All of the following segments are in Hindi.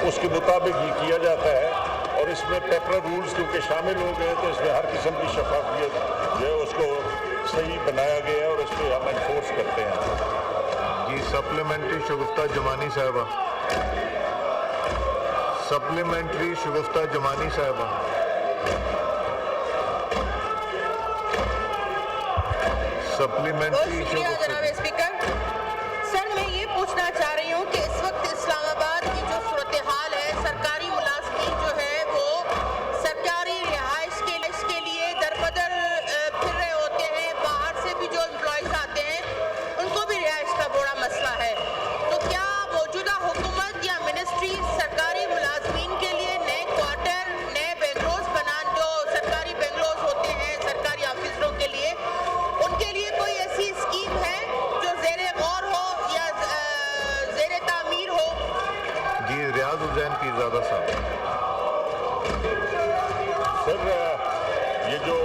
उसके मुताबिक ये किया जाता है। और इसमें पेपर रूल्स क्योंकि शामिल हो गए तो इसमें हर किस्म की शफाफियत जो है उसको सही बनाया गया है और इस पर हम एनफोर्स करते हैं। जी सप्लीमेंट्री शगुफ्ता जमानी साहबा, सप्लीमेंट्री शगुफ्ता जमानी साहबा। सप्लीमेंट्री जनाब स्पीकर, सर मैं ये पूछना चाह रही हूँ कि इस वक्त इस्लामाबाद की जो सूरत हाल है, सरकारी मुलाजमीन जो है वो सरकारी रिहाइश के लिए दरबदर फिर रहे होते हैं। बाहर से भी जो एम्प्लॉयज़ आते हैं उनको भी रिहाइश का बड़ा मसला है। तो क्या मौजूदा हुकूमत या मिनिस्ट्री सरकारी मुलाजमीन के लिए नए क्वार्टर, नए बेंगलोज जो सरकारी बेंगलोज होते हैं सरकारी ऑफिसरों के लिए, उनके लिए कोई ऐसी स्कीम है जो ज़ेरे गौर हो या ज़ेरे तामीर हो? जी रियाज हुसैन पीरज़ादा साहब। सर ये जो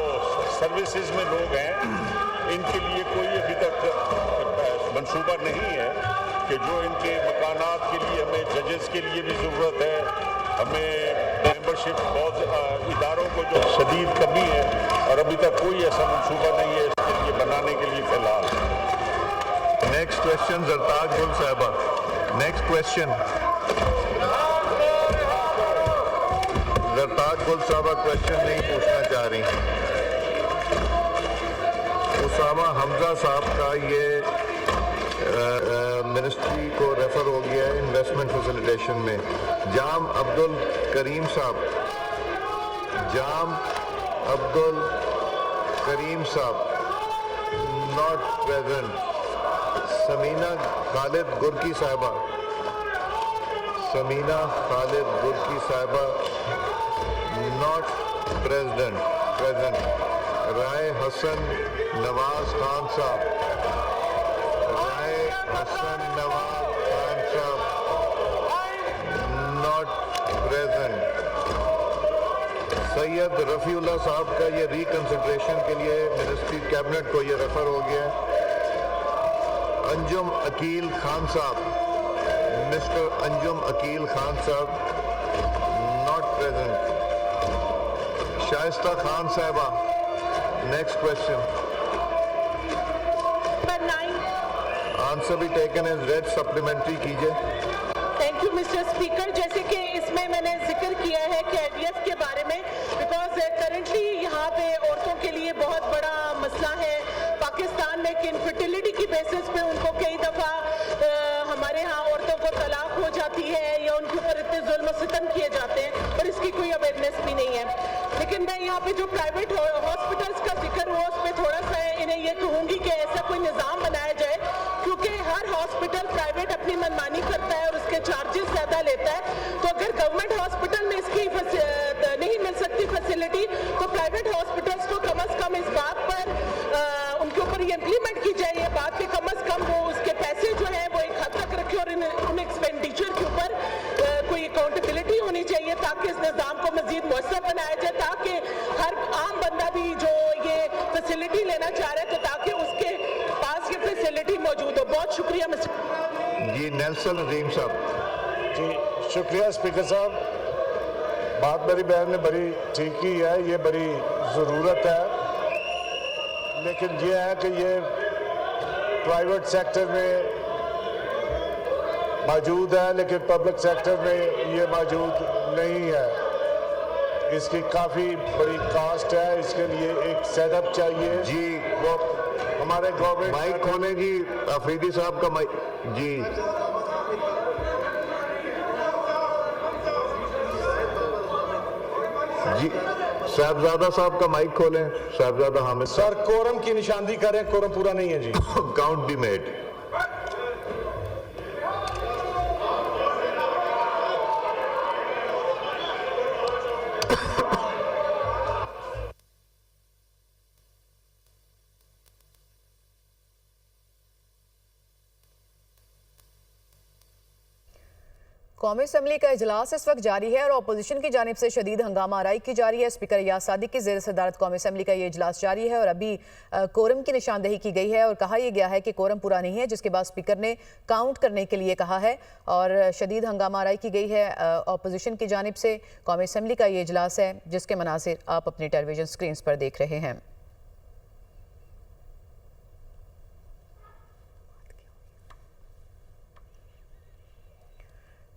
सर्विसेज में लोग हैं इनके लिए कोई अभी तक मंसूबा नहीं है कि जो इनके मकानात के लिए हमें जजेस के लिए भी ज़रूरत है, हमें मेंबरशिप बहुत इदारों को जो शदीद कमी है और अभी तक कोई ऐसा मंसूबा नहीं है इसके लिए बनाने के लिए फ़िलहाल। नेक्स्ट क्वेश्चन जरताज गुल साहबा। नेक्स्ट क्वेश्चन जरताज गुल साहबा क्वेश्चन नहीं पूछना चाह रही। उसामा हमजा साहब का ये मिनिस्ट्री को रेफर हो गया है इन्वेस्टमेंट फैसिलिटेशन में। जाम अब्दुल करीम साहब, जाम अब्दुल करीम साहब नॉट प्रेजेंट। समीना खालिद गुरकी साहबा, समीना खालिद गुरकी साहबा नॉट प्रेजेंट। राय हसन नवाज खान साहब, राय हसन नवाज खान साहब नॉट प्रेजेंट। सैयद रफ़ीउल्लाह साहब का ये रिकंसिडरेशन के लिए मिनिस्ट्री कैबिनेट को ये रेफर हो गया है। अंजुम अकील खान साहब, मिस्टर अंजुम अकील खान साहब नॉट प्रेजेंट। शाइस्ता खान साहबा, नेक्स्ट क्वेश्चन। आंसर भी टेकन एज रेड, सप्लीमेंट्री कीजिए। Thank you mister speaker. जैसे कि इसमें मैंने जिक्र किया है कि IVF के बारे में, बिकॉज करेंटली यहाँ पे औरतों के लिए बहुत बड़ा मसला है पाकिस्तान में कि इनफर्टिलिटी की बेसिस पे उनको कई दफ़ा हमारे यहाँ औरतों को तलाक हो जाती है या उनके ऊपर इतने जुल्म सितम किए जाते हैं और इसकी कोई अवेयरनेस भी नहीं है। लेकिन मैं यहाँ पे जो प्राइवेट हॉस्पिटल्स का जिक्र हुआ उस पर थोड़ा सा इन्हें ये कहूँगी कि ऐसा कोई निज़ाम बनाया जाए, क्योंकि हर हॉस्पिटल प्राइवेट अपनी मनमानी करता है और उसके चार्जेस ज़्यादा लेता है। तो अगर गवर्नमेंट हॉस्पिटल में इसकी नहीं मिल सकती फैसिलिटी तो प्राइवेट हॉस्पिटल्स को कम अज़ कम इस बात पर उनके ऊपर ये इम्प्लीमेंट की जाए ये बात कि कम अज़ कम वो उसके पैसे जो है वो एक हद तक रखे और उन एक्सपेंडिचर के ऊपर कोई अकाउंटेबिलिटी होनी चाहिए ताकि इस निज़ाम को मज़ीद मौसर बनाया जाए, ताकि हर आम बंदा भी जो ये फैसिलिटी लेना चाह रहा है तो ताकि उसके पास ये फैसिलिटी मौजूद हो। बहुत शुक्रिया मिस्टर जी। नेल्सन अजीम साहब। जी शुक्रिया स्पीकर साहब, बात मेरी बहन ने बड़ी ठीक की है, ये बड़ी ज़रूरत है। लेकिन ये है कि ये प्राइवेट सेक्टर में मौजूद है लेकिन पब्लिक सेक्टर में ये मौजूद नहीं है। इसकी काफ़ी बड़ी कास्ट है, इसके लिए एक सेटअप चाहिए। जी वो हमारे गवर्नमेंट माइक खोले जी, अफरीदी साहब का माइक जी। जी साहबजादा साहब का माइक खोलें। साहबजादा हामिद सर कोरम की निशानदी करें, कोरम पूरा नहीं है जी। Count be made. कौमी असम्बली का इजलास इस वक्त जारी है और अपोजिशन की जानिब से शदीद हंगामा आराई की जा रही है। स्पीकर अयाज सादिक की ज़ेर सदारत कौमी असम्बली का ये इजलास जारी है और अभी कोरम की निशानदही की गई है और कहा यह गया है कि कोरम पूरा नहीं है, जिसके बाद स्पीकर ने काउंट करने के लिए कहा है और शदीद हंगामा आराई की गई है अपोजिशन की जानिब से। कौमी असम्बली का ये इजलास है जिसके मनासिर आप अपनी टेलीविजन स्क्रीन पर देख रहे हैं।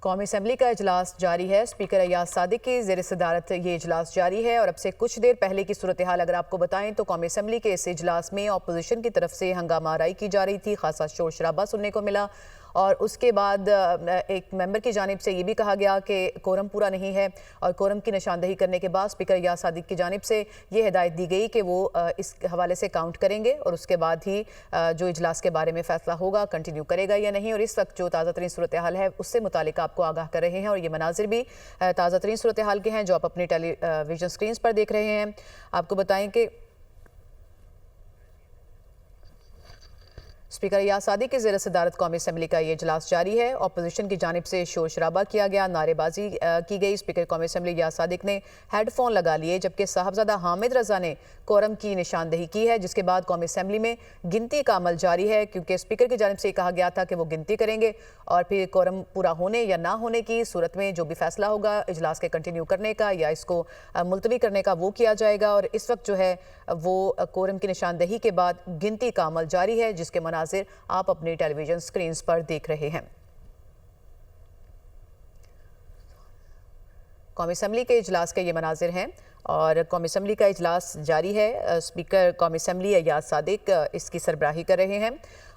कौमी असम्बली का इजलास जारी है। स्पीकर अयाज सादिक की ज़ेर सदारत ये इजलास जारी है और अब से कुछ देर पहले की सूरत हाल अगर आपको बताएं तो कौमी असम्बली के इस इजलास में अपोजिशन की तरफ से हंगामा आराई की जा रही थी, खासा शोर शराबा सुनने को मिला और उसके बाद एक मेंबर की जानिब से ये भी कहा गया कि कोरम पूरा नहीं है और कोरम की निशानदही करने के बाद स्पीकर अयाज सादिक की जानिब से ये हिदायत दी गई कि वो इस हवाले से काउंट करेंगे और उसके बाद ही जो इजलास के बारे में फ़ैसला होगा कंटिन्यू करेगा या नहीं। और इस वक्त जो ताज़ा तरीन सूरत हाल है उससे मुतालिक आपको आगाह कर रहे हैं और ये मनाजिर भी ताज़ा तरीन सूरत हाल के हैं जो आप अपनी टेलीविजन स्क्रीन पर देख रहे हैं। आपको बताएं कि स्पीकर अयाज सादिक की ज़ेर सदारत कौमी असम्बली का ये इजलास जारी है। अपोजिशन की जानिब से शोर शराबा किया गया, नारेबाजी की गई। स्पीकर कौमी असम्बली अयाज सादिक ने हेडफोन लगा लिए जबकि साहबजादा हामिद रजा ने कोरम की निशानदही की है, जिसके बाद कौमी असम्बली में गिनती का अमल जारी है क्योंकि स्पीकर की जानिब से कहा गया था कि वो गिनती करेंगे और फिर कोरम पूरा होने या ना होने की सूरत में जो भी फैसला होगा इजलास के कंटिन्यू करने का या इसको मुलतवी करने का वो किया जाएगा। और इस वक्त जो है वो कोरम की निशानदही के बाद गिनती का अमल जारी है जिसके मनाजिर आप अपनी टेलीविजन स्क्रीन पर देख रहे हैं। कौमी असम्बली के इजलास के ये मनाजिर हैं और कौमी असम्बली का इजलास जारी है। स्पीकर कौमी असम्बली अयाज सादिक इसकी सरबराही कर रहे हैं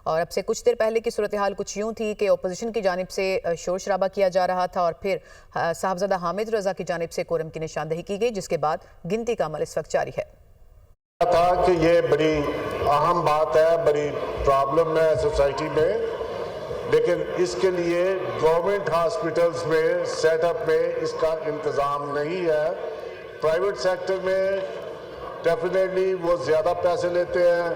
और अब से कुछ देर पहले की सूरत हाल कुछ यूँ थी कि अपोजिशन की जानिब से शोर शराबा किया जा रहा था और फिर साहबजादा हामिद रजा की जानिब से कोरम की निशानदही की गई, जिसके बाद गिनती का अमल इस वक्त जारी है। था कि ये बड़ी अहम बात है, बड़ी प्रॉब्लम है सोसाइटी में, लेकिन इसके लिए गवर्नमेंट हॉस्पिटल्स में सेटअप में इसका इंतज़ाम नहीं है। प्राइवेट सेक्टर में डेफिनेटली वो ज़्यादा पैसे लेते हैं,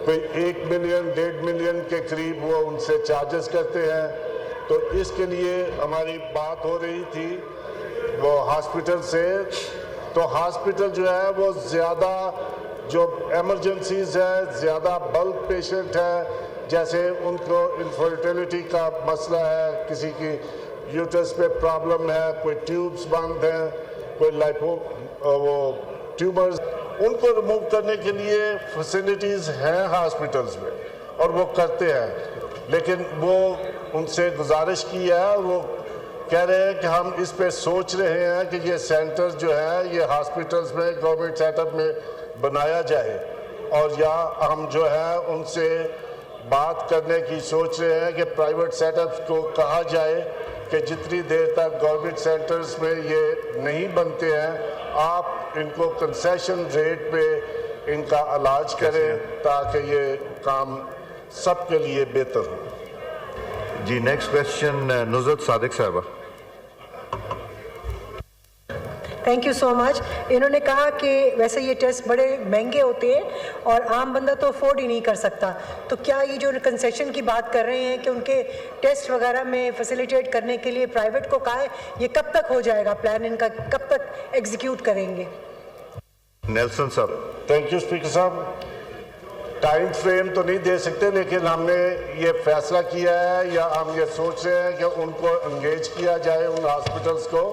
कोई 1 मिलियन 1.5 मिलियन के करीब वो उनसे चार्जेस करते हैं। तो इसके लिए हमारी बात हो रही थी वो हॉस्पिटल से, तो हॉस्पिटल जो है वो ज़्यादा जो एमरजेंसीज है, ज़्यादा बल्क पेशेंट है, जैसे उनको इनफर्टिलिटी का मसला है, किसी की यूट्रस पे प्रॉब्लम है, कोई ट्यूब्स बंद हैं, कोई वो ट्यूमर्स, उनको रिमूव करने के लिए फैसिलिटीज़ हैं हॉस्पिटल्स में और वो करते हैं। लेकिन वो उनसे गुजारिश की है, वो कह रहे हैं कि हम इस पे सोच रहे हैं कि ये सेंटर जो है ये हॉस्पिटल्स में गवर्नमेंट सेटअप में बनाया जाए और या हम जो है उनसे बात करने की सोच रहे हैं कि प्राइवेट सेटअप्स को कहा जाए कि जितनी देर तक गवर्नमेंट सेंटर्स में ये नहीं बनते हैं आप इनको कंसेशन रेट पे इनका इलाज करें ताकि ये काम सबके लिए बेहतर हो। जी, नेक्स्ट क्वेश्चन नुज़रत सादिक साहबा। Thank you so much. इन्होंने कहा कि वैसे ये टेस्ट बड़े महंगे होते हैं और आम बंदा तो अफोर्ड ही नहीं कर सकता, तो क्या ये जो कंसेशन की बात कर रहे हैं कि उनके टेस्ट वगैरह में फैसिलिटेट करने के लिए प्राइवेट को कहा है, ये कब तक हो जाएगा प्लान, इनका कब तक एग्जीक्यूट करेंगे? नेल्सन साहब। थैंक यू स्पीकर साहब। टाइम फ्रेम तो नहीं दे सकते, लेकिन हमने ये फैसला किया है या हम ये सोच रहे हैं कि उनको एंगेज किया जाए उन हॉस्पिटल्स को